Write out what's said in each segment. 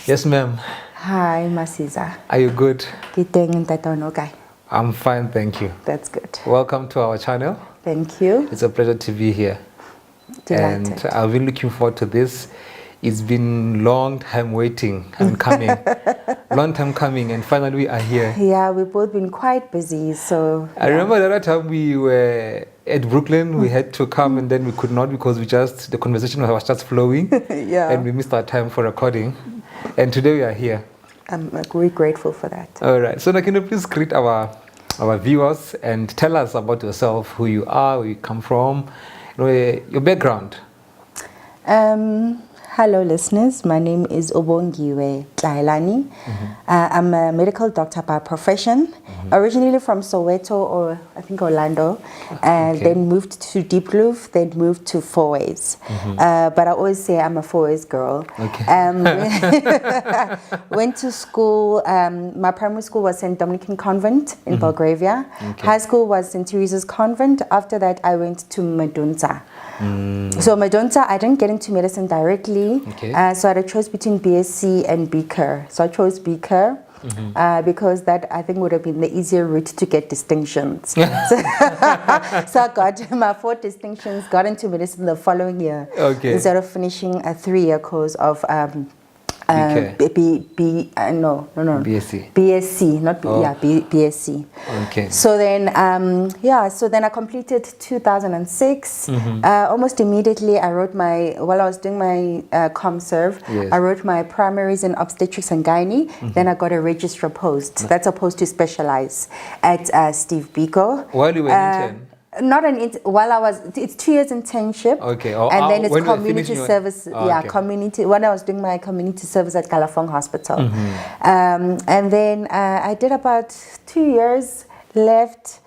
Yes, ma'am. Hi, Masiza. Are you good? Okay. I'm fine, thank you. That's good. Welcome to our channel. Thank you. It's a pleasure to be here. Delighted. And I've been looking forward to this. It's been long time waiting and coming. Long time coming, and finally we are here. Yeah, we've both been quite busy, so... I remember the other time we were at Brooklyn, we had to come and then we could not because the conversation was just flowing. Yeah. And we missed our time for recording. And today we are here. I'm really grateful for that. All right. So now can you please greet our viewers and tell us about yourself, who you are, where you come from, your background. Hello, listeners. My name is Bongiwe Tlailane. I'm a medical doctor by profession, originally from Soweto, or I think Orlando, and then moved to Diploma, then moved to Fourways. But I always say I'm a Fourways girl. Okay. Went to school. My primary school was St. Dominican Convent in Belgravia. Okay. High school was St. Teresa's Convent. After that, I went to Medunta. So Medunta, I didn't get into medicine directly. Okay. So I had a choice between BSc and BCur. So I chose BCur because that I think would have been the easier route to get distinctions. So I got my 4 distinctions, got into medicine the following year. Okay. Instead of finishing a 3-year course of BSc. BSc, not B, yeah, BSc. Okay. So then, I completed 2006. Almost immediately, while I was doing my ComServe, Yes. I wrote my primaries in obstetrics and gynae. Then I got a registrar post. That's supposed to specialize at Steve Biko. While you were intern? Not while I was, it's 2 years internship. Okay. And then it's when you were community finishing service. okay. Community. When I was doing my community service at Kalafong Hospital. And then I did about 2 years, left,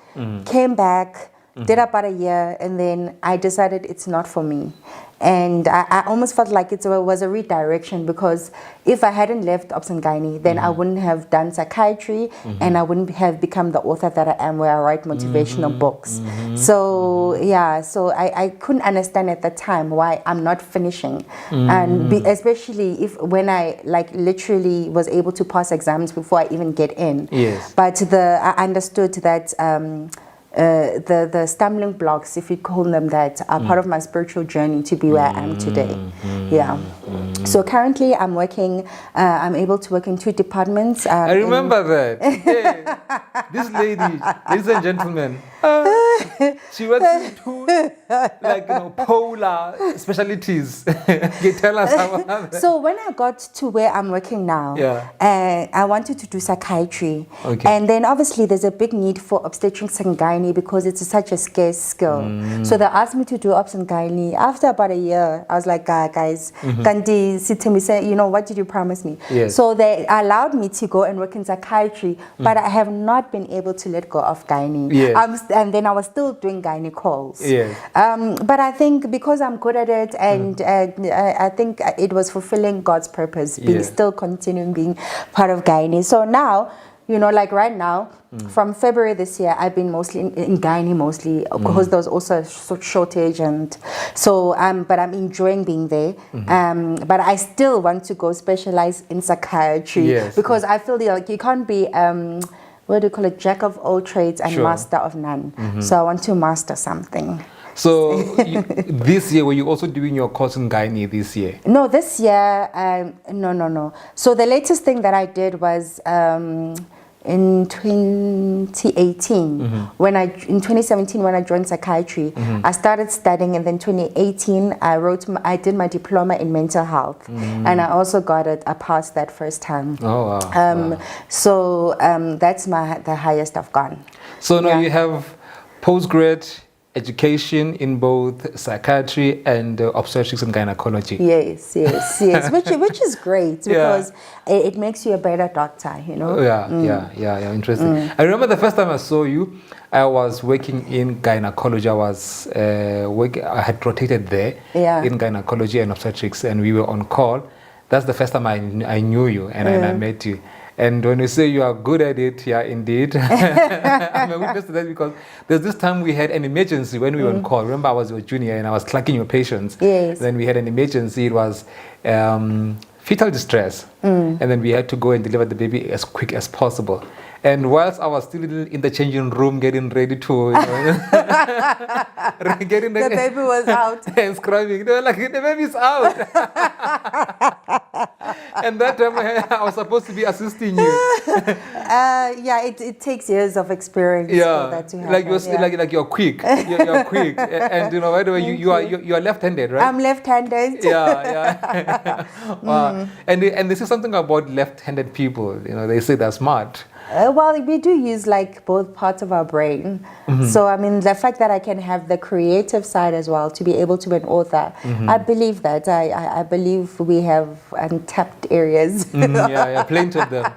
came back, did about a year, and then I decided it's not for me. And I almost felt like it was a redirection, because if I hadn't left Obs and Gynae, then I wouldn't have done psychiatry and I wouldn't have become the author that I am, where I write motivational books. So so I couldn't understand at the time why I'm not finishing. And especially when I literally was able to pass exams before I even get in. Yes. But I understood that the stumbling blocks, if you call them that, are part of my spiritual journey to be where I am today. Yeah. So currently I'm working, I'm able to work in 2 departments. I remember that. Yeah. This lady, ladies and gentlemen, she works in 2 polar specialties. Can you tell us about that? So when I got to where I'm working now, I wanted to do psychiatry. Okay. And then obviously there's a big need for obstetrics and gynae, because it's such a scarce skill. So they asked me to do obs and gynae. After about a year, I was like, guys, Kanti Sitimi said, what did you promise me? Yes. So they allowed me to go and work in psychiatry, but I have not been able to let go of gynae. Yes. And then I was still doing gynae calls. Yes. But I think because I'm good at it, and I think it was fulfilling God's purpose, still continuing being part of gynae. So now, like right now, from February this year, I've been mostly in gynae mostly, because there was also a shortage, and so but I'm enjoying being there. But I still want to go specialize in psychiatry, because I feel like you can't be what do you call it, jack of all trades and master of none. So I want to master something. So this year, were you also doing your course in gynae this year? No, this year, no. So the latest thing that I did was in 2018, in 2017 when I joined psychiatry, I started studying, and then 2018 I did my diploma in mental health, and I also got it. I passed that first time. Oh wow! So that's the highest I've gone. So now you have postgrad education in both psychiatry and obstetrics and gynecology. Yes, which is great, because it makes you a better doctor, Yeah, interesting. I remember the first time I saw you, I was working in gynecology. I had rotated there in gynecology and obstetrics, and we were on call. That's the first time I knew you, and I met you. And when you say you are good at it, yeah, indeed. I'm a witness to that, because there's this time we had an emergency when we were on call. Remember, I was your junior and I was clocking your patients. Yes. Then we had an emergency. It was fetal distress. And then we had to go and deliver the baby as quick as possible. And whilst I was still in the changing room getting ready to, getting the baby was out. and scrubbing, they were like, the baby's out. And that time I was supposed to be assisting you. Yeah, it takes years of experience for that to happen. Like you're quick. You're quick. And by the way, you are left-handed, right? I'm left-handed. Yeah. Wow. And this is something about left-handed people. They say they're smart. Well, we do use like both parts of our brain. So, I mean, the fact that I can have the creative side as well, to be able to be an author, I believe that. I believe we have untapped areas. Plenty of them.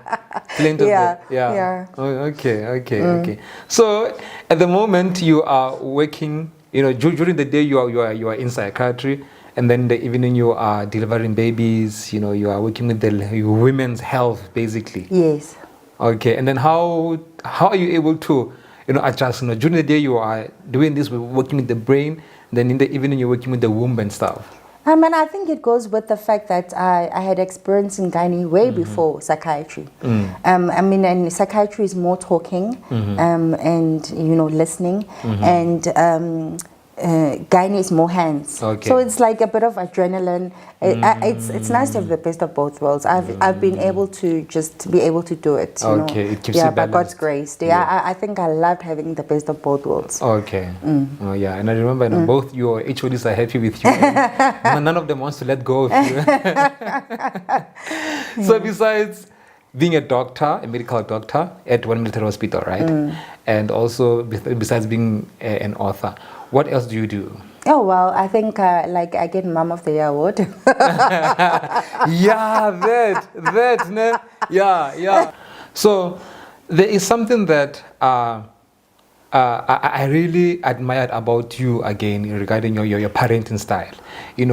Yeah. Oh, okay. So, at the moment you are working, during the day you are in psychiatry, and then in the evening you are delivering babies, you are working with the women's health, basically. Yes. Okay, and then how are you able to, adjust? During the day you are doing this, working with the brain, then in the evening you're working with the womb and stuff. I mean, I think it goes with the fact that I had experience in gynae way before psychiatry. I mean, and psychiatry is more talking and, listening. And gynae is more hands. Okay. So it's like a bit of adrenaline. It's nice to have the best of both worlds. I've been able to just be able to do it. Okay, it keeps you by God's grace. I think I loved having the best of both worlds. Okay. Oh yeah, and I remember both your HODs are happy with you. None of them wants to let go of you. So besides being a doctor, a medical doctor at one military hospital, right? And also besides being an author, what else do you do? Oh, well, I think I get Mom of the Year award. Yeah. So there is something that I really admired about you again regarding your parenting style. We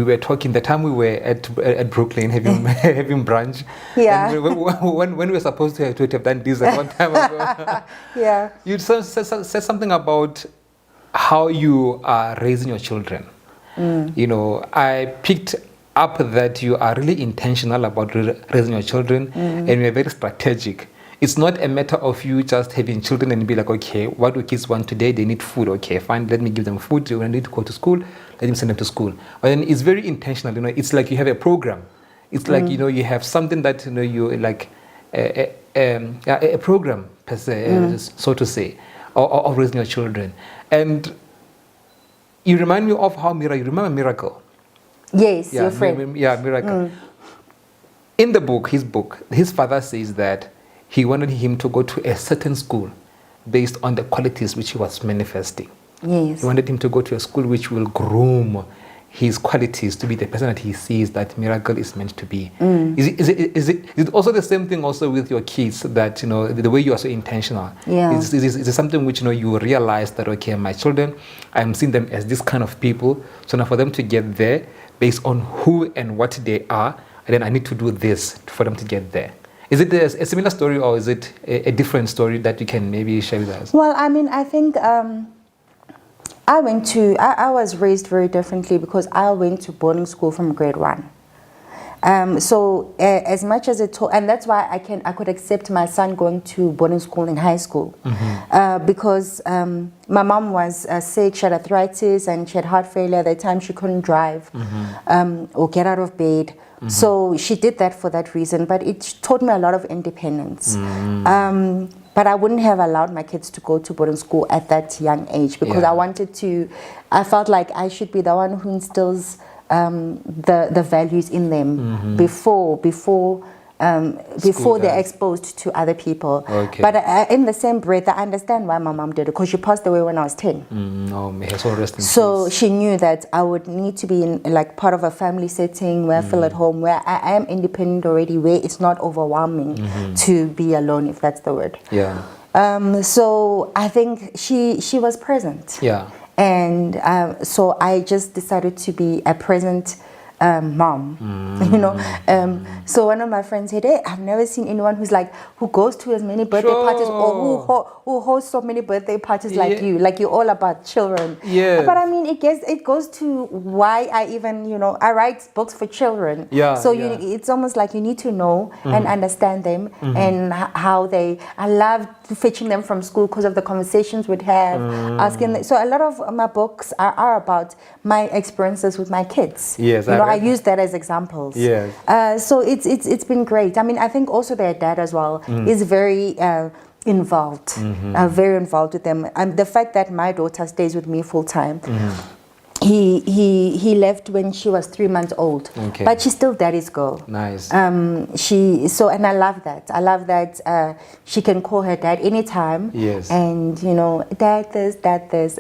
were talking the time we were at Brooklyn having brunch. Yeah. And when we were supposed to have done this at one time ago. Yeah. You said something about how you are raising your children. I picked up that you are really intentional about raising your children, and you're very strategic. It's not a matter of you just having children and be like, okay, what do kids want today? They need food. Okay, fine, let me give them food. When they need to go to school, let me send them to school. But then it's very intentional. It's like you have a program. It's like, you have something that, you like a program, per se, so to say, of raising your children. And you remind me of how you remember Miracle? Yes, your friend. Miracle. In the book, his father says that he wanted him to go to a certain school based on the qualities which he was manifesting. Yes. He wanted him to go to a school which will groom his qualities to be the person that he sees that Miracle is meant to be. Is it also the same thing also with your kids, that the way you are so intentional? Yeah. Is it something which you realize that, okay, my children, I'm seeing them as this kind of people, so now for them to get there based on who and what they are, and then I need to do this for them to get there. Is it a similar story, or is it a different story that you can maybe share with us? Well, I mean, I think I was raised very differently because I went to boarding school from grade 1. So as much as and that's why I could accept my son going to boarding school in high school, because my mom was sick. She had arthritis and she had heart failure. At the time, she couldn't drive or get out of bed. So she did that for that reason. But it taught me a lot of independence. But I wouldn't have allowed my kids to go to boarding school at that young age because I felt like I should be the one who instills the values in them before they're exposed to other people. Okay. But in the same breath, I understand why my mom did it, because she passed away when I was 10. So she knew that I would need to be in like part of a family setting where I feel at home, where I am independent already, where it's not overwhelming to be alone, if that's the word. Yeah. So I think she was present. Yeah. And so I just decided to be a present mom, you know. So one of my friends said, hey, I've never seen anyone who goes to as many birthday parties or who hosts so many birthday parties like you. Like, you're all about children. Yes. But I mean, it goes to why I even, you know, I write books for children. Yeah. So it's almost like you need to know and understand them and how I love fetching them from school because of the conversations we'd have, asking them. So a lot of my books are about my experiences with my kids. Yes, you know, I use that as examples. Yes. So it's been great. I mean, I think also their dad as well is very involved, very involved with them. And the fact that my daughter stays with me full time. He left when she was 3 months old, but she's still daddy's girl. Nice. And I love that. I love that she can call her dad anytime. Yes. And you know, dad this.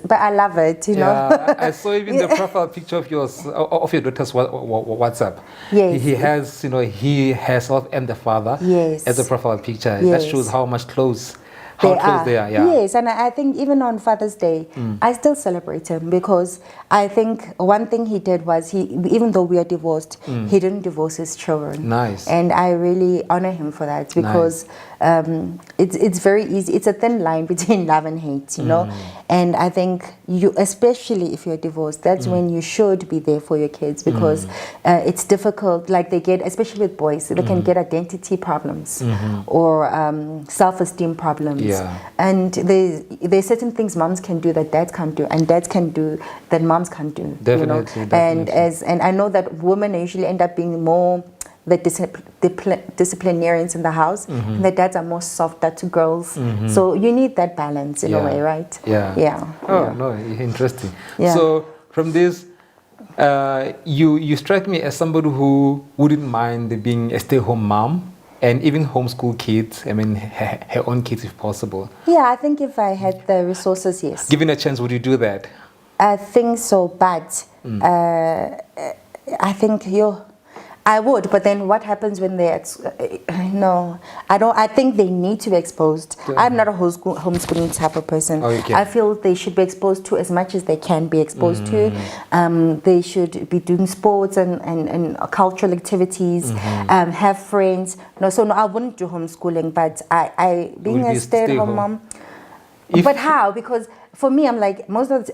But I love it. You know. I saw even the profile picture of your daughter's WhatsApp. Yes. He has, you know, he herself and the father. Yes. As a profile picture. Yes. That shows how close they are. Yeah. Yes, and I think even on Father's Day, I still celebrate him because I think one thing he did was even though we are divorced, he didn't divorce his children. Nice. And I really honor him for that because it's very easy. It's a thin line between love and hate, you know. And I think especially if you're divorced, that's when you should be there for your kids because it's difficult. Like they get, especially with boys, they can get identity problems or self-esteem problems. Yeah. And there's certain things moms can do that dads can't do, and dads can do that moms can't do. Definitely. You know? And I know that women usually end up being more the disciplinarians in the house, and the dads are more softer to girls. So you need that balance in a way, right? Yeah. Oh, no, interesting. Yeah. So from this, you strike me as somebody who wouldn't mind being a stay-home mom and even homeschool kids. I mean, her own kids if possible. Yeah, I think if I had the resources, yes. Given a chance, would you do that? I think so, but I think I would, but then what happens when they're no, I don't. I think they need to be exposed. I'm not a homeschooling type of person. I feel they should be exposed to as much as they can be exposed to. They should be doing sports and cultural activities, have friends. No, I wouldn't do homeschooling, but I being a stay-at-home mom. But how? Because for me, I'm like, most of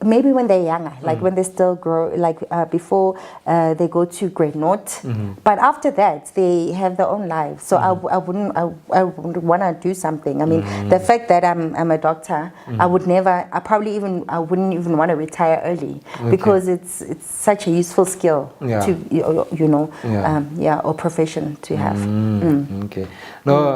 maybe when they're younger, like when they still grow, like before they go to grade naught. But after that, they have their own lives. So I wouldn't want to do something. I mean, the fact that I'm a doctor, I wouldn't even want to retire early because it's such a useful skill to, you know, or profession to have. Okay. No,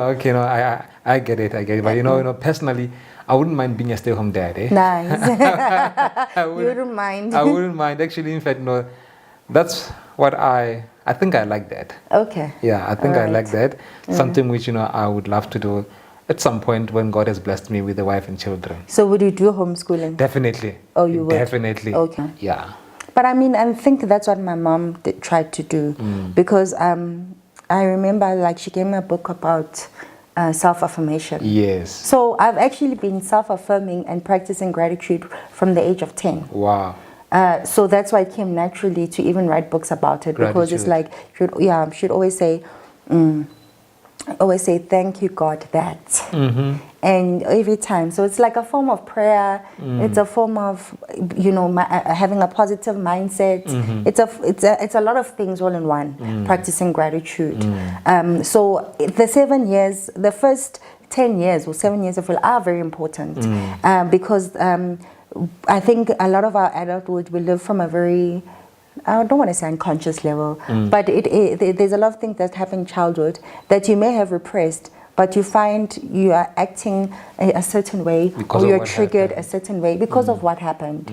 I get it. But you know, personally, I wouldn't mind being a stay-home dad. Nice. You wouldn't mind. I wouldn't mind. Actually, in fact, no, that's what I think I like that. Okay. Yeah, I think I like that. Something which, you know, I would love to do at some point when God has blessed me with a wife and children. So would you do homeschooling? Definitely. Oh, you would? Definitely. Okay. Yeah. But I mean, I think that's what my mom tried to do because I remember like she gave me a book about self-affirmation. Yes. So I've actually been self-affirming and practicing gratitude from the age of 10. Wow. So that's why it came naturally to even write books about it because it's like, should always say thank you God that. And every time, so it's like a form of prayer. It's a form of, you know, having a positive mindset. It's a lot of things all in one. Practicing gratitude. So the first 10 years or 7 years of it are very important because I think a lot of our adulthood we live from a very, I don't want to say unconscious level, but there's a lot of things that happen in childhood that you may have repressed, but you find you are acting a certain way because or you're triggered a certain way because of what happened.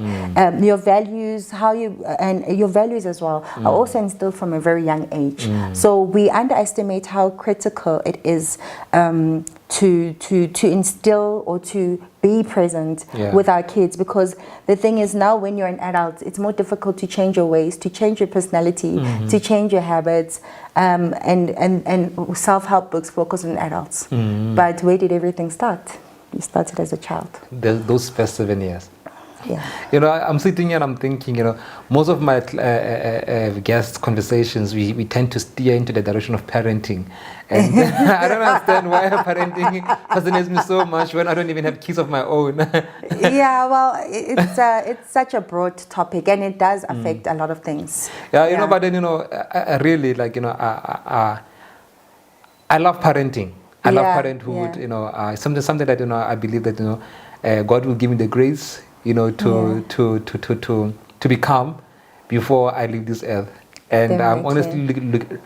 Your values, and your values as well are also instilled from a very young age. So we underestimate how critical it is to instill or to be present with our kids, because the thing is now when you're an adult, it's more difficult to change your ways, to change your personality, to change your habits, and self-help books focus on adults. But where did everything start? You started as a child. Those first 7 years. You know, I'm sitting here and I'm thinking, you know, most of my guest conversations, we tend to steer into the direction of parenting. And I don't understand why parenting fascinates me so much when I don't even have kids of my own. Yeah, well, it's such a broad topic, and it does affect a lot of things. Yeah, you know, but then, you know, I really, like, you know, I love parenting. I love parenthood. You know, something that, you know, I believe that, you know, God will give me the grace, you know, to become before I leave this earth. And I'm honestly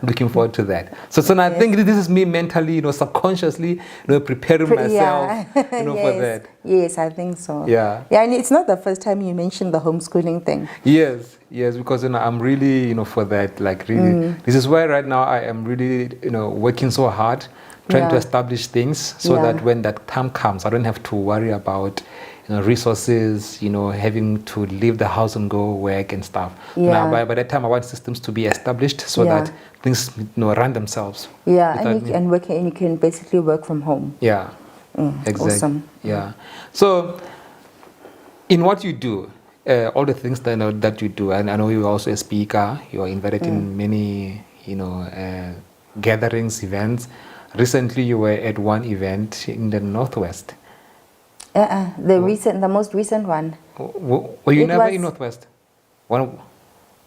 looking forward to that. So I think this is me mentally, you know, subconsciously, you know, preparing myself, you know, for that. Yes, I think so. Yeah. Yeah, and it's not the first time you mentioned the homeschooling thing. Yes, because, you know, I'm really, you know, for that. Like, really, this is why right now I am really, you know, working so hard, trying to establish things so that when that time comes, I don't have to worry about, you know, resources, you know, having to leave the house and go work and stuff. Now, by that time, I want systems to be established so that things, you know, run themselves. Yeah, and you can basically work from home. Yeah, exactly. Awesome. Yeah. So, in what you do, all the things that you do, and I know you're also a speaker. You are invited in many, you know, gatherings, events. Recently, you were at one event in the Northwest. The most recent one. Were you never in Northwest?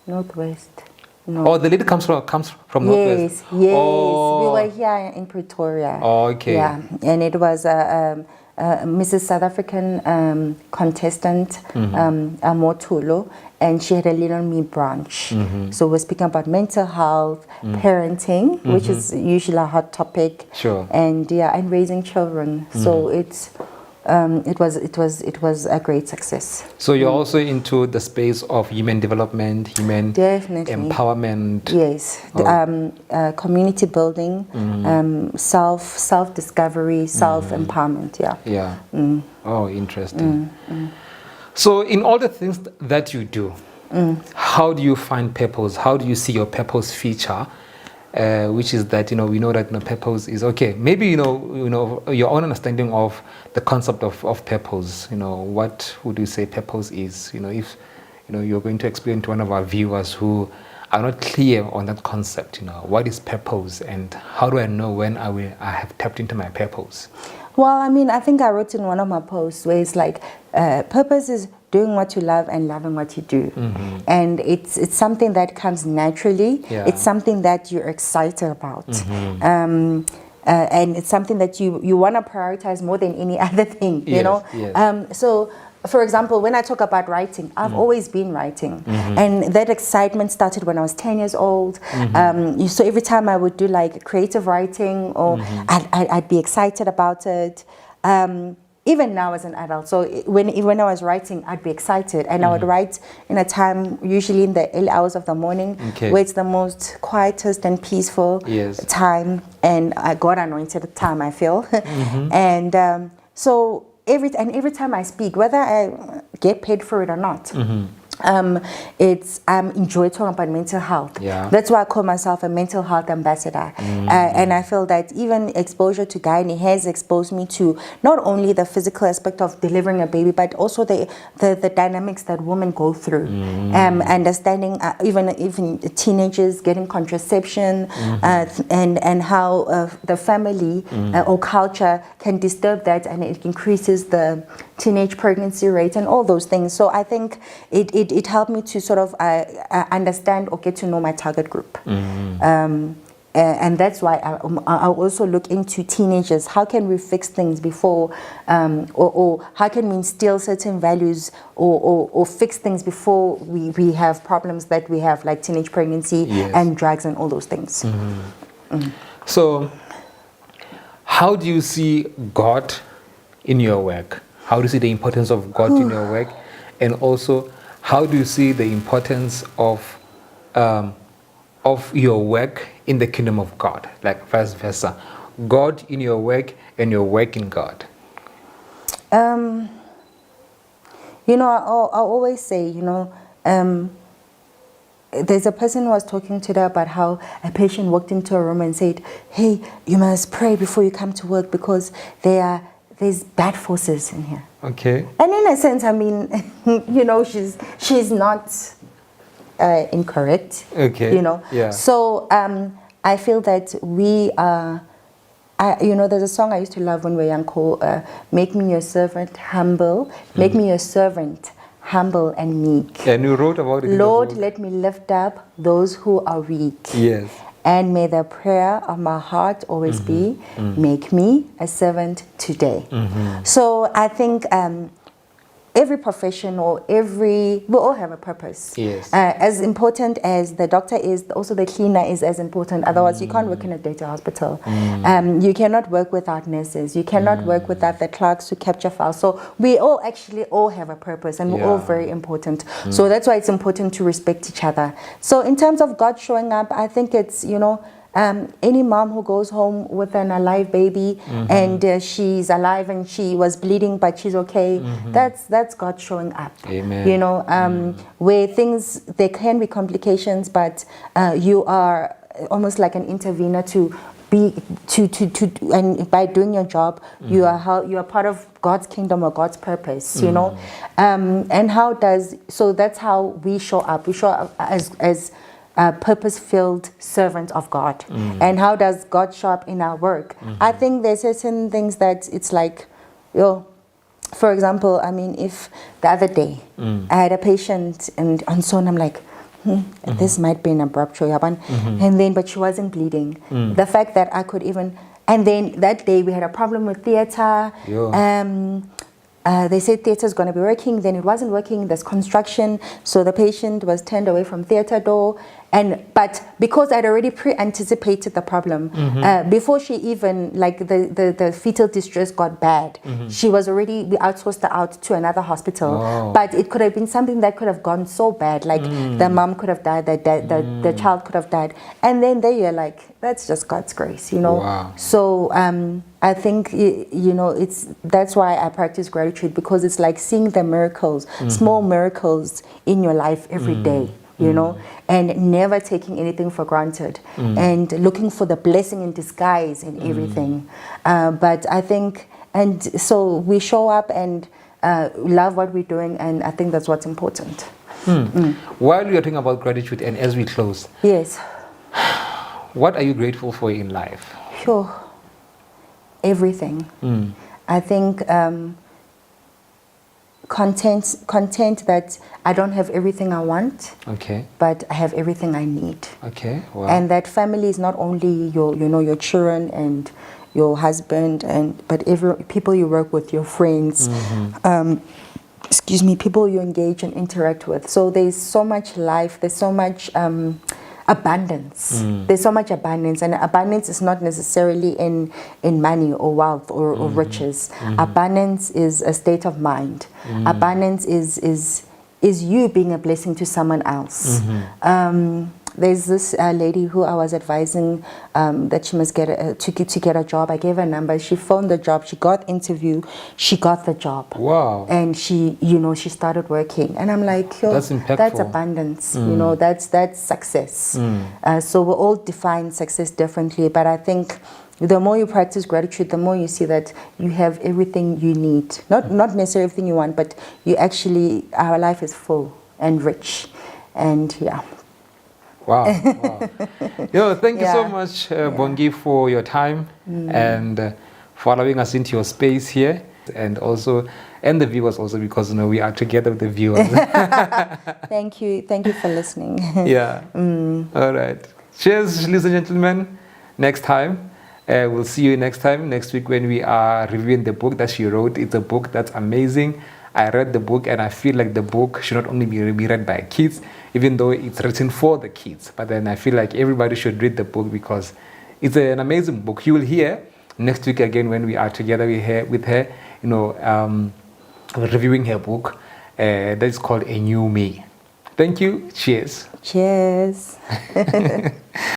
Northwest. No. Oh, the lady comes from Northwest. Yes. Oh. We were here in Pretoria. Oh, okay. Yeah, and it was Mrs. South African contestant, Motulo, and she had a Little Me branch. So we're speaking about mental health, parenting, which is usually a hot topic. Sure. And and raising children. So it was a great success. So you're also into the space of human development, human empowerment. Yes, community building, self discovery, self empowerment. Yeah. Oh, interesting. So in all the things that you do, how do you find purpose? How do you see your purpose feature? Which is that, you know, we know that, you know, purpose is okay. Maybe, you know your own understanding of the concept of purpose. You know, what would you say purpose is? You know, if, you know, you're going to explain to one of our viewers who are not clear on that concept, you know, what is purpose and how do I know when I have tapped into my purpose? Well, I mean, I think I wrote in one of my posts where it's like, purpose is doing what you love and loving what you do. And it's something that comes naturally. It's something that you're excited about. And it's something that you want to prioritize more than any other thing, you know? So, for example, when I talk about writing, I've always been writing. And that excitement started when I was 10 years old. So every time I would do like creative writing or I'd be excited about it. Even now as an adult, so when I was writing, I'd be excited, and I would write in a time, usually in the early hours of the morning, where it's the most quietest and peaceful time, and God anointed time, I feel. And so every time I speak, whether I get paid for it or not, enjoy talking about mental health. That's why I call myself a mental health ambassador. And I feel that even exposure to gynae has exposed me to not only the physical aspect of delivering a baby, but also the dynamics that women go through. Understanding even teenagers getting contraception, and how the family or culture can disturb that, and it increases the teenage pregnancy rate and all those things. So I think it helped me to sort of understand or get to know my target group. And that's why I also look into teenagers. How can we fix things before, or how can we instill certain values or fix things before we have problems that we have, like teenage pregnancy and drugs and all those things. So how do you see God in your work? How do you see the importance of God in your work? And also, how do you see the importance of your work in the kingdom of God, like vice versa? God in your work and your work in God. You know, I always say, you know, there's a person who was talking today about how a patient walked into a room and said, hey, you must pray before you come to work because they are there's bad forces in here. Okay. And in a sense, I mean, she's not incorrect. Okay. Yeah. So I feel that we are. There's a song I used to love when we were young called "Make Me Your Servant Humble." Make me your servant humble and meek. And you wrote about it. Lord, let me lift up those who are weak. Yes. And may the prayer of my heart always be, make me a servant today. So I think every profession we all have a purpose. Yes. As important as the doctor is, also the cleaner is as important. Otherwise, you can't work in a data hospital. You cannot work without nurses. You cannot work without the clerks who capture files. So we all have a purpose, and we're all very important. So that's why it's important to respect each other. So in terms of God showing up, I think it's, any mom who goes home with an alive baby and she's alive and she was bleeding but she's okay, that's God showing up. Amen. Where there can be complications, but you are almost like an intervener and by doing your job, you are part of God's kingdom or God's purpose. And so that's how we show up. We show up as purpose-filled servant of God. And how does God show up in our work? I think there's certain things that it's like, for example, I mean, if the other day I had a patient and so on, I'm like, this might be an abrupt show, and then, but she wasn't bleeding. The fact that I could even, and then that day we had a problem with theater. They said theater is going to be working, then it wasn't working. There's construction, so the patient was turned away from theater door. But because I'd already pre-anticipated the problem, before she even, like the fetal distress got bad, we outsourced her out to another hospital. Oh. But it could have been something that could have gone so bad, like the mom could have died, the child could have died. And then there you're like, that's just God's grace, Wow. So I think, that's why I practice gratitude, because it's like seeing the miracles, small miracles in your life every day. And never taking anything for granted, and looking for the blessing in disguise in everything. But I think, and so we show up and love what we're doing, and I think that's what's important. While we are talking about gratitude, and as we close, yes, what are you grateful for in life? Sure, everything. I think content that I don't have everything I want, but I have everything I need. Wow. And that family is not only your children and your husband, but people you work with, your friends, people you engage and interact with. So there's so much life, there's so much abundance. There's so much abundance, and abundance is not necessarily in money or wealth or riches. Abundance is a state of mind. Abundance is you being a blessing to someone else. There's this lady who I was advising that she must get a job. I gave her a number. She phoned the job. She got interview. She got the job. Wow. And she started working. And I'm like, that's impactful. That's abundance. That's success. So we all define success differently. But I think the more you practice gratitude, the more you see that you have everything you need. Not necessarily everything you want, but our life is full and rich. And yeah. Wow. Thank you so much, Bongi, for your time and for allowing us into your space here, and the viewers also, because we are together with the viewers. Thank you for listening. All right. Cheers, ladies and gentlemen. Next time. We'll see you next week, when we are reviewing the book that she wrote. It's a book that's amazing. I read the book, and I feel like the book should not only be read by kids, even though it's written for the kids. But then I feel like everybody should read the book, because it's an amazing book. You will hear next week again when we are together with her, reviewing her book that is called A New Me. Thank you. Cheers. Cheers.